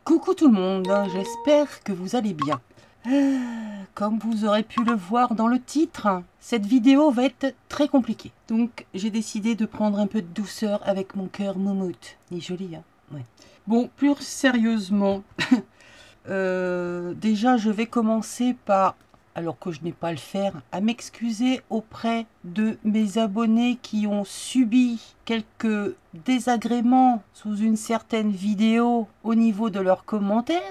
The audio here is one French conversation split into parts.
Coucou tout le monde, j'espère que vous allez bien. Comme vous aurez pu le voir dans le titre, cette vidéo va être très compliquée. Donc j'ai décidé de prendre un peu de douceur avec mon cœur moumoute. Il est joli, hein? Ouais. Bon, plus sérieusement, déjà je vais commencer par, alors que je n'ai pas à le faire, à m'excuser auprès de mes abonnés qui ont subi quelques désagréments sous une certaine vidéo au niveau de leurs commentaires.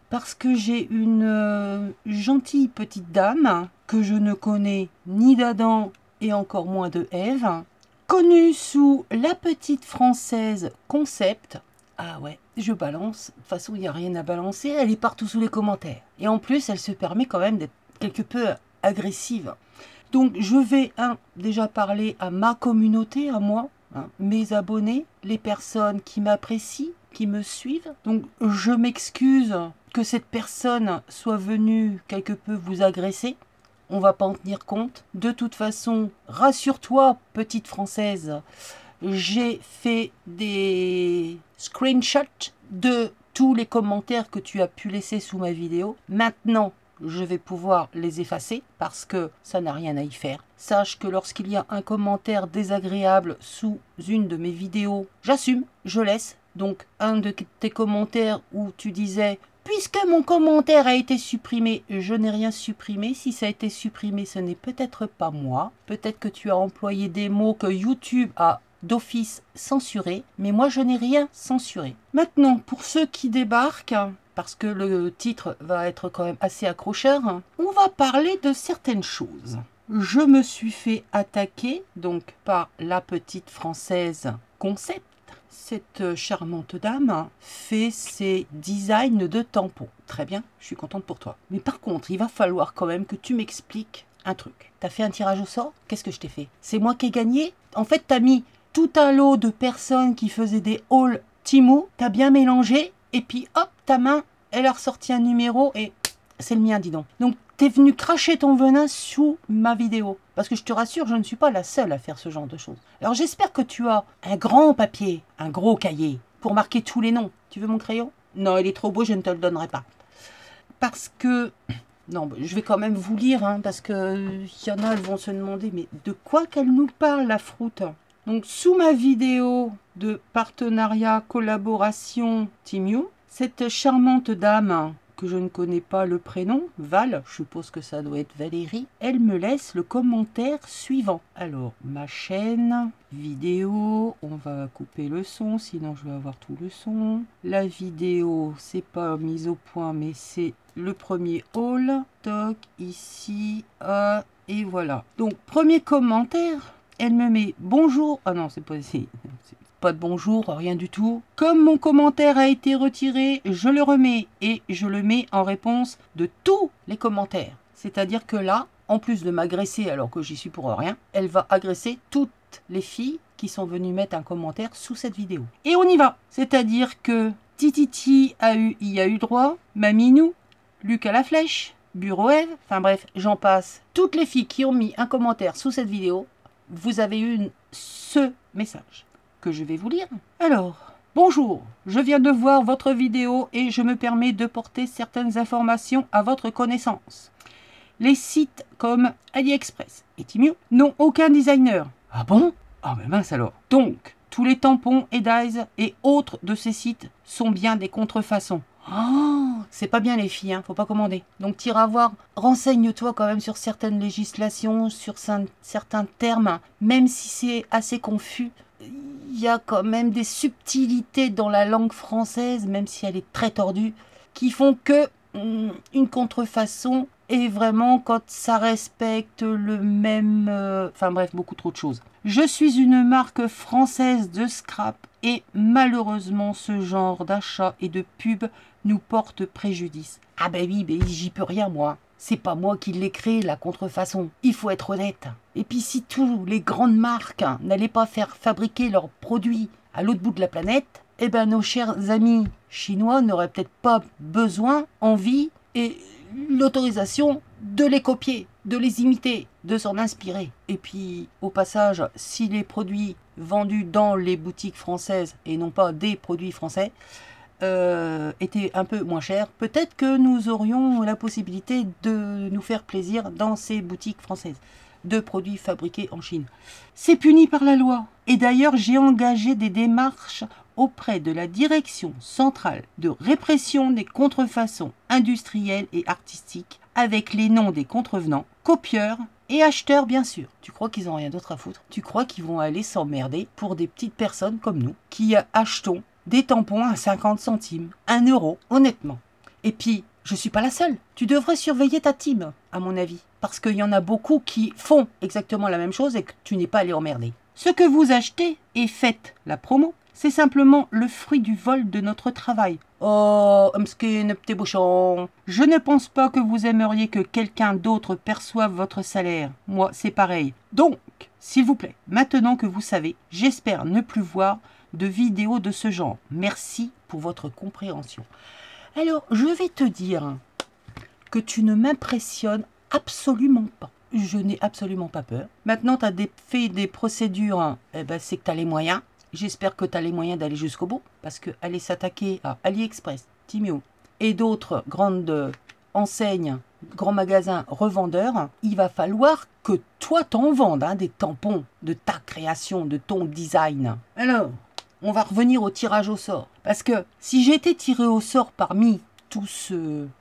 Parce que j'ai une gentille petite dame que je ne connais ni d'Adam et encore moins de Ève, connue sous la petite française Concept. Ah ouais, je balance. De toute façon, il n'y a rien à balancer. Elle est partout sous les commentaires. Et en plus, elle se permet quand même d'être quelque peu agressive. Donc, je vais déjà parler à ma communauté, à moi, mes abonnés, les personnes qui m'apprécient, qui me suivent. Donc, je m'excuse que cette personne soit venue quelque peu vous agresser. On va pas en tenir compte. De toute façon, rassure-toi, petite française, j'ai fait des screenshots de tous les commentaires que tu as pu laisser sous ma vidéo. Maintenant, je vais pouvoir les effacer parce que ça n'a rien à y faire. Sache que lorsqu'il y a un commentaire désagréable sous une de mes vidéos, j'assume, je laisse. Donc, un de tes commentaires où tu disais « Puisque mon commentaire a été supprimé, je n'ai rien supprimé. Si ça a été supprimé, ce n'est peut-être pas moi. Peut-être que tu as employé des mots que YouTube a d'office censurés, mais moi je n'ai rien censuré. » Maintenant, pour ceux qui débarquent, parce que le titre va être quand même assez accrocheur, on va parler de certaines choses. Je me suis fait attaquer donc par la petite française Concept. Cette charmante dame fait ses designs de tampons. Très bien, je suis contente pour toi. Mais par contre, il va falloir quand même que tu m'expliques un truc. T'as fait un tirage au sort? Qu'est-ce que je t'ai fait? C'est moi qui ai gagné? En fait, t'as mis tout un lot de personnes qui faisaient des hauls Timo, t'as bien mélangé, et puis hop, ta main, elle a ressorti un numéro, et c'est le mien, dis donc. Donc, t'es venu cracher ton venin sous ma vidéo. Parce que je te rassure, je ne suis pas la seule à faire ce genre de choses. Alors j'espère que tu as un grand papier, un gros cahier, pour marquer tous les noms. Tu veux mon crayon? Non, il est trop beau, je ne te le donnerai pas. Parce que... Non, je vais quand même vous lire, hein, parce que y en a, elles vont se demander, mais de quoi qu'elle nous parle, la froute? Donc, sous ma vidéo de partenariat, collaboration Team You, cette charmante dame, que je ne connais pas le prénom, Val, je suppose que ça doit être Valérie, elle me laisse le commentaire suivant. Alors, ma chaîne, vidéo, on va couper le son, sinon je vais avoir tout le son. La vidéo, c'est pas mise au point, mais c'est le premier haul. Toc, ici, et voilà. Donc, premier commentaire, elle me met bonjour. Ah non, c'est pas ici. Pas de bonjour, rien du tout. Comme mon commentaire a été retiré, je le remets et je le mets en réponse de tous les commentaires. C'est-à-dire que là, en plus de m'agresser alors que j'y suis pour rien, elle va agresser toutes les filles qui sont venues mettre un commentaire sous cette vidéo. Et on y va. C'est-à-dire que Tititi y a eu droit, Maminou, Luc à la flèche, Bureau Ève, enfin bref, j'en passe. Toutes les filles qui ont mis un commentaire sous cette vidéo, vous avez eu ce message que je vais vous lire. Alors, bonjour, je viens de voir votre vidéo et je me permets de porter certaines informations à votre connaissance. Les sites comme AliExpress et Temu n'ont aucun designer. Ah bon? Ah mais mince alors. Donc, tous les tampons et dyes et autres de ces sites sont bien des contrefaçons. Oh, c'est pas bien les filles, hein, faut pas commander. Donc t'iras voir, renseigne-toi quand même sur certaines législations, sur certains termes, même si c'est assez confus. Il y a quand même des subtilités dans la langue française, même si elle est très tordue, qui font que une contrefaçon est vraiment quand ça respecte le même... Enfin bref, beaucoup trop de choses. Je suis une marque française de scrap et malheureusement ce genre d'achat et de pub nous porte préjudice. Ah ben oui, ben j'y peux rien moi. C'est pas moi qui l'ai créé, la contrefaçon. Il faut être honnête. Et puis si tous les grandes marques n'allaient pas faire fabriquer leurs produits à l'autre bout de la planète, eh ben nos chers amis chinois n'auraient peut-être pas besoin, envie et l'autorisation de les copier, de les imiter, de s'en inspirer. Et puis au passage, si les produits vendus dans les boutiques françaises et non pas des produits français, était un peu moins cher, peut-être que nous aurions la possibilité de nous faire plaisir dans ces boutiques françaises de produits fabriqués en Chine. C'est puni par la loi. Et d'ailleurs, j'ai engagé des démarches auprès de la Direction centrale de répression des contrefaçons industrielles et artistiques avec les noms des contrevenants, copieurs et acheteurs bien sûr. Tu crois qu'ils n'ont rien d'autre à foutre? Tu crois qu'ils vont aller s'emmerder pour des petites personnes comme nous qui achetons des tampons à 50 centimes, 1 euro, honnêtement. Et puis, je ne suis pas la seule. Tu devrais surveiller ta team, à mon avis. Parce qu'il y en a beaucoup qui font exactement la même chose et que tu n'es pas allé emmerder. Ce que vous achetez et faites la promo, c'est simplement le fruit du vol de notre travail. Oh, m'skin, petit bouchon. Je ne pense pas que vous aimeriez que quelqu'un d'autre perçoive votre salaire. Moi, c'est pareil. Donc, s'il vous plaît, maintenant que vous savez, j'espère ne plus voir de vidéos de ce genre. Merci pour votre compréhension. Alors, je vais te dire que tu ne m'impressionnes absolument pas. Je n'ai absolument pas peur. Maintenant, tu as fait des procédures, eh ben, c'est que tu as les moyens. J'espère que tu as les moyens d'aller jusqu'au bout. Parce que aller s'attaquer à AliExpress, Temu et d'autres grandes enseignes, grands magasins revendeurs, il va falloir que toi t'en vendes des tampons de ta création, de ton design. Alors, on va revenir au tirage au sort. Parce que si j'ai été tiré au sort parmi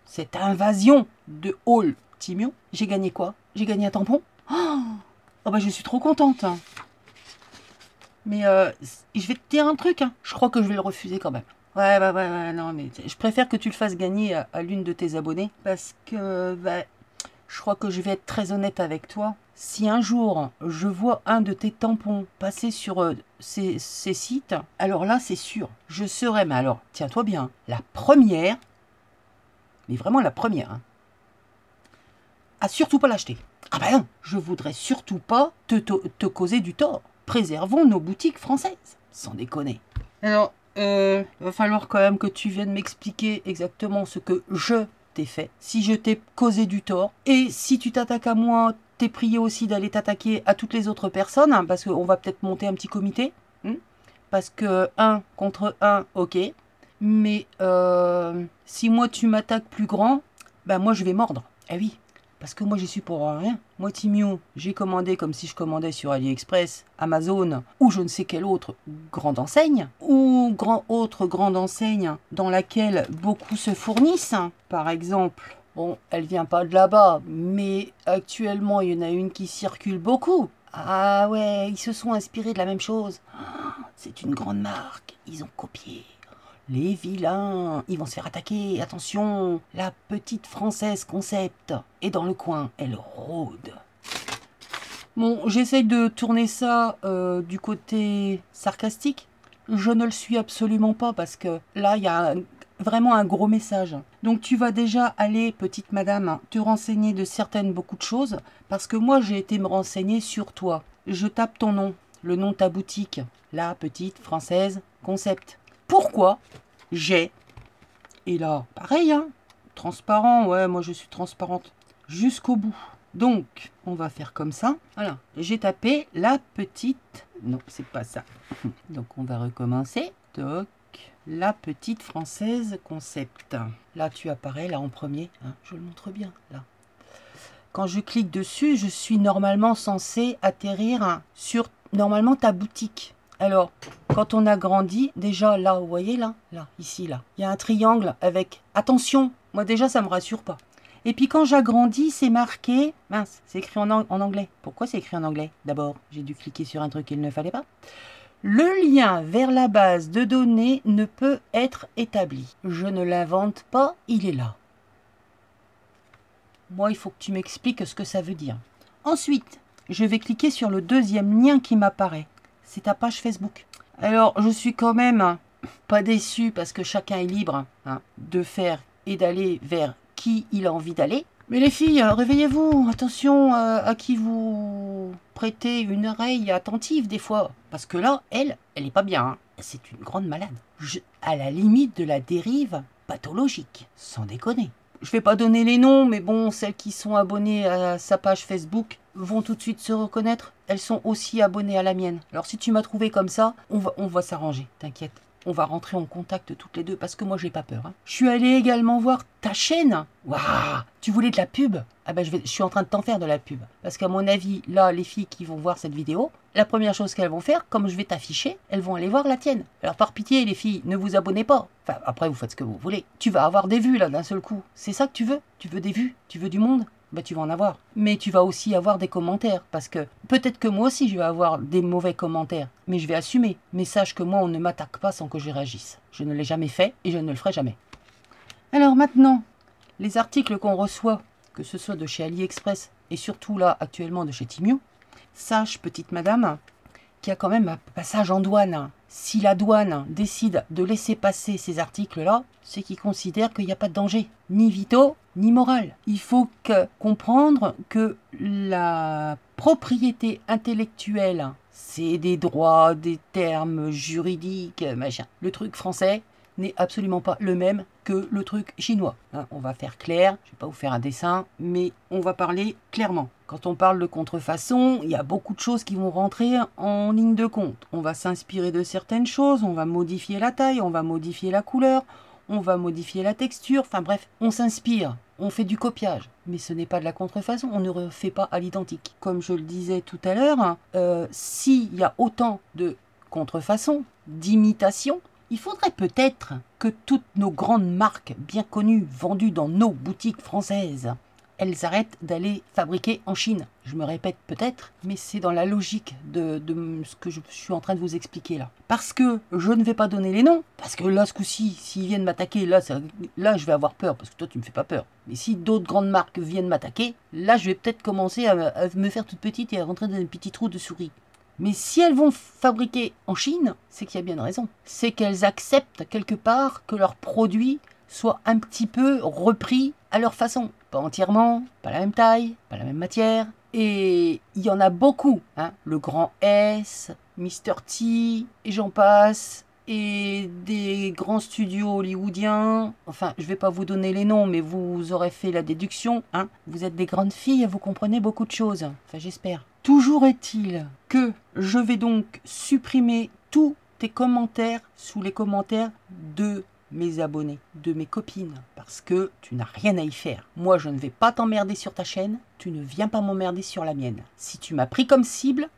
cette invasion de haul Temu, j'ai gagné quoi? J'ai gagné un tampon. Oh bah je suis trop contente. Mais je vais te dire un truc. Je crois que je vais le refuser quand même. Ouais, non, mais je préfère que tu le fasses gagner à l'une de tes abonnés. Parce que je crois que je vais être très honnête avec toi. Si un jour je vois un de tes tampons passer sur ces sites, alors là c'est sûr, je serai, mais alors tiens-toi bien, la première, mais vraiment la première, à surtout pas l'acheter. Ah ben non, je voudrais surtout pas te causer du tort. Préservons nos boutiques françaises, sans déconner. Alors, va falloir quand même que tu viennes m'expliquer exactement ce que je t'ai fait, si je t'ai causé du tort, et si tu t'attaques à moi, t'es prié aussi d'aller t'attaquer à toutes les autres personnes, parce qu'on va peut-être monter un petit comité, parce que 1 contre 1, ok, mais si moi tu m'attaques plus grand, ben moi je vais mordre, eh oui. Parce que moi, j'y suis pour rien. Moi, Temu, j'ai commandé comme si je commandais sur AliExpress, Amazon, ou je ne sais quelle autre grande enseigne, ou autre grande enseigne dans laquelle beaucoup se fournissent. Par exemple, bon, elle vient pas de là-bas, mais actuellement, il y en a une qui circule beaucoup. Ah ouais, ils se sont inspirés de la même chose. C'est une grande marque, ils ont copié. Les vilains, ils vont se faire attaquer, attention, la petite française concept est dans le coin, elle rôde. Bon, j'essaye de tourner ça du côté sarcastique. Je ne le suis absolument pas parce que là, il y a vraiment un gros message. Donc tu vas déjà aller, petite madame, te renseigner de beaucoup de choses parce que moi, j'ai été me renseigner sur toi. Je tape ton nom, le nom de ta boutique, la petite française concept. Pourquoi j'ai, et là, pareil, transparent, ouais, moi je suis transparente, jusqu'au bout. Donc, on va faire comme ça. Voilà, j'ai tapé la petite, non, c'est pas ça. Donc, on va recommencer. Toc, la petite française concept. Là, tu apparais, là, en premier, je le montre bien, là. Quand je clique dessus, je suis normalement censé atterrir sur, normalement, ta boutique. Alors, quand on agrandit, déjà là, vous voyez là, ici, là, il y a un triangle avec, attention, moi déjà ça me rassure pas. Et puis quand j'agrandis, c'est marqué, mince, c'est écrit en anglais. Pourquoi c'est écrit en anglais? D'abord, j'ai dû cliquer sur un truc qu'il ne fallait pas. Le lien vers la base de données ne peut être établi. Je ne l'invente pas, il est là. Moi, il faut que tu m'expliques ce que ça veut dire. Ensuite, je vais cliquer sur le deuxième lien qui m'apparaît. C'est ta page Facebook. Alors, je suis quand même pas déçue parce que chacun est libre de faire et d'aller vers qui il a envie d'aller. Mais les filles, réveillez-vous. Attention à qui vous prêtez une oreille attentive des fois. Parce que là, elle est pas bien. C'est une grande malade. À la limite de la dérive pathologique. Sans déconner. Je vais pas donner les noms, mais bon, celles qui sont abonnées à sa page Facebook vont tout de suite se reconnaître. Elles sont aussi abonnées à la mienne. Alors si tu m'as trouvé comme ça, on va s'arranger, t'inquiète. on va rentrer en contact toutes les deux parce que moi j'ai pas peur. Hein. Je suis allée également voir ta chaîne. Waouh, tu voulais de la pub? Ah ben je suis en train de t'en faire de la pub. Parce qu'à mon avis, là, les filles qui vont voir cette vidéo, la première chose qu'elles vont faire, comme je vais t'afficher, elles vont aller voir la tienne. Alors par pitié, les filles, ne vous abonnez pas. Enfin, après, vous faites ce que vous voulez. Tu vas avoir des vues là d'un seul coup. C'est ça que tu veux? Tu veux des vues? Tu veux du monde? Ben, tu vas en avoir. Mais tu vas aussi avoir des commentaires. Parce que peut-être que moi aussi, je vais avoir des mauvais commentaires. Mais je vais assumer. Mais sache que moi, on ne m'attaque pas sans que je réagisse. Je ne l'ai jamais fait et je ne le ferai jamais. Alors maintenant, les articles qu'on reçoit, que ce soit de chez AliExpress et surtout là, actuellement, de chez Temu, sache, petite madame, qu'il y a quand même un passage en douane. Si la douane décide de laisser passer ces articles-là, c'est qu'ils considèrent qu'il n'y a pas de danger, ni vitaux, ni moral. Il faut comprendre que la propriété intellectuelle, c'est des droits, des termes juridiques, machin. Le truc français n'est absolument pas le même que le truc chinois. Hein, on va faire clair, je ne vais pas vous faire un dessin, mais on va parler clairement. Quand on parle de contrefaçon, il y a beaucoup de choses qui vont rentrer en ligne de compte. On va s'inspirer de certaines choses, on va modifier la taille, on va modifier la couleur, on va modifier la texture, enfin bref, on s'inspire, on fait du copiage. Mais ce n'est pas de la contrefaçon, on ne refait pas à l'identique. Comme je le disais tout à l'heure, s'il y a autant de contrefaçon, d'imitation, il faudrait peut-être que toutes nos grandes marques bien connues, vendues dans nos boutiques françaises, elles arrêtent d'aller fabriquer en Chine. Je me répète peut-être, mais c'est dans la logique de ce que je suis en train de vous expliquer là. Parce que je ne vais pas donner les noms, parce que là, ce coup-ci, s'ils viennent m'attaquer, là, je vais avoir peur, parce que toi, tu me fais pas peur. Mais si d'autres grandes marques viennent m'attaquer, là, je vais peut-être commencer à me faire toute petite et à rentrer dans un petit trou de souris. Mais si elles vont fabriquer en Chine, c'est qu'il y a bien une raison. C'est qu'elles acceptent quelque part que leurs produits soient un petit peu repris à leur façon. Pas entièrement, pas la même taille, pas la même matière. Et il y en a beaucoup. Hein. Le grand S, Mr. T, et j'en passe. Et des grands studios hollywoodiens. Enfin, je ne vais pas vous donner les noms, mais vous aurez fait la déduction. Hein. Vous êtes des grandes filles, vous comprenez beaucoup de choses. Enfin, j'espère. Toujours est-il que je vais donc supprimer tous tes commentaires sous les commentaires de mes abonnés, de mes copines, parce que tu n'as rien à y faire. Moi, je ne vais pas t'emmerder sur ta chaîne, tu ne viens pas m'emmerder sur la mienne. Si tu m'as pris comme cible,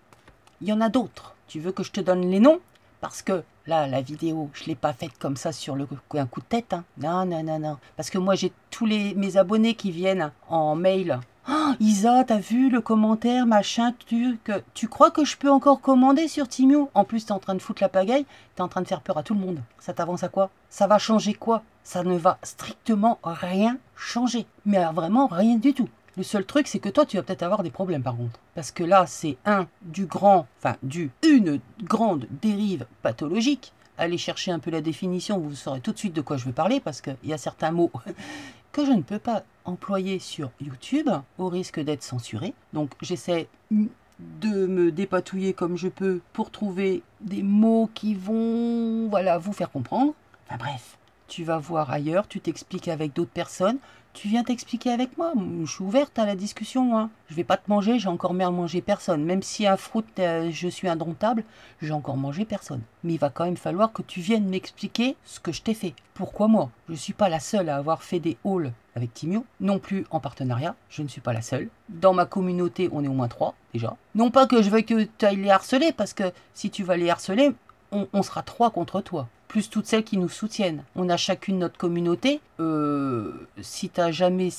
il y en a d'autres. Tu veux que je te donne les noms? Parce que là, la vidéo, je ne l'ai pas faite comme ça sur un coup de tête. Hein. Non, non, non, non. Parce que moi, j'ai tous mes abonnés qui viennent en mail. Oh, Isa, t'as vu le commentaire, machin, tu crois que je peux encore commander sur Temu? En plus, t'es en train de foutre la pagaille, t'es en train de faire peur à tout le monde. Ça t'avance à quoi? Ça va changer quoi? Ça ne va strictement rien changer. Mais alors, vraiment rien du tout. Le seul truc, c'est que toi, tu vas peut-être avoir des problèmes par contre. Parce que là, c'est une grande dérive pathologique. Allez chercher un peu la définition, vous saurez tout de suite de quoi je veux parler, parce qu'il y a certains mots que je ne peux pas employer sur YouTube, au risque d'être censuré. Donc j'essaie de me dépatouiller comme je peux pour trouver des mots qui vont vous faire comprendre. Enfin bref, tu vas voir ailleurs, tu t'expliques avec d'autres personnes, tu viens t'expliquer avec moi. Je suis ouverte à la discussion. Hein. Je vais pas te manger, j'ai encore mangé personne. Même si à fruit, je suis indomptable, j'ai encore mangé personne. Mais il va quand même falloir que tu viennes m'expliquer ce que je t'ai fait. Pourquoi moi? Je ne suis pas la seule à avoir fait des hauls avec Temu, non plus en partenariat. Je ne suis pas la seule. Dans ma communauté, on est au moins 3 déjà. Non pas que je veuille que tu ailles les harceler, parce que si tu vas les harceler, on sera 3 contre toi. Plus toutes celles qui nous soutiennent. On a chacune notre communauté. Si tu n'as jamais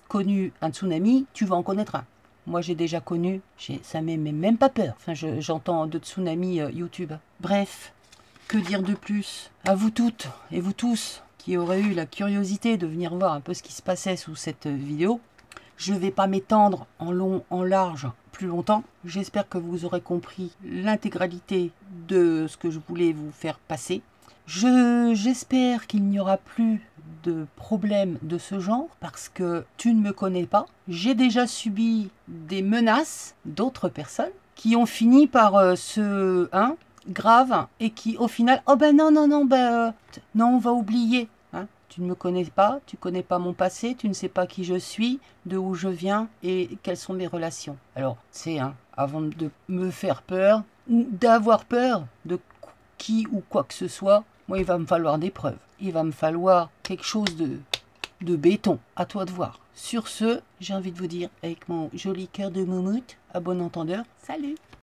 connu un tsunami, tu vas en connaître un. Moi, j'ai déjà connu, ça ne m'est même pas peur. Enfin, j'entends de tsunamis YouTube. Bref, que dire de plus? À vous toutes et vous tous qui auraient eu la curiosité de venir voir un peu ce qui se passait sous cette vidéo. Je ne vais pas m'étendre en long, en large, plus longtemps. J'espère que vous aurez compris l'intégralité de ce que je voulais vous faire passer. J'espère qu'il n'y aura plus de problèmes de ce genre parce que tu ne me connais pas. J'ai déjà subi des menaces d'autres personnes qui ont fini par grave et qui au final, oh ben non, non, on va oublier. Hein. Tu ne me connais pas, tu ne connais pas mon passé, tu ne sais pas qui je suis, de où je viens et quelles sont mes relations. Alors, c'est avant de me faire peur, d'avoir peur de qui ou quoi que ce soit, Moi, il va me falloir des preuves. Il va me falloir quelque chose de béton. À toi de voir. Sur ce, j'ai envie de vous dire, avec mon joli cœur de moumoute, à bon entendeur, salut!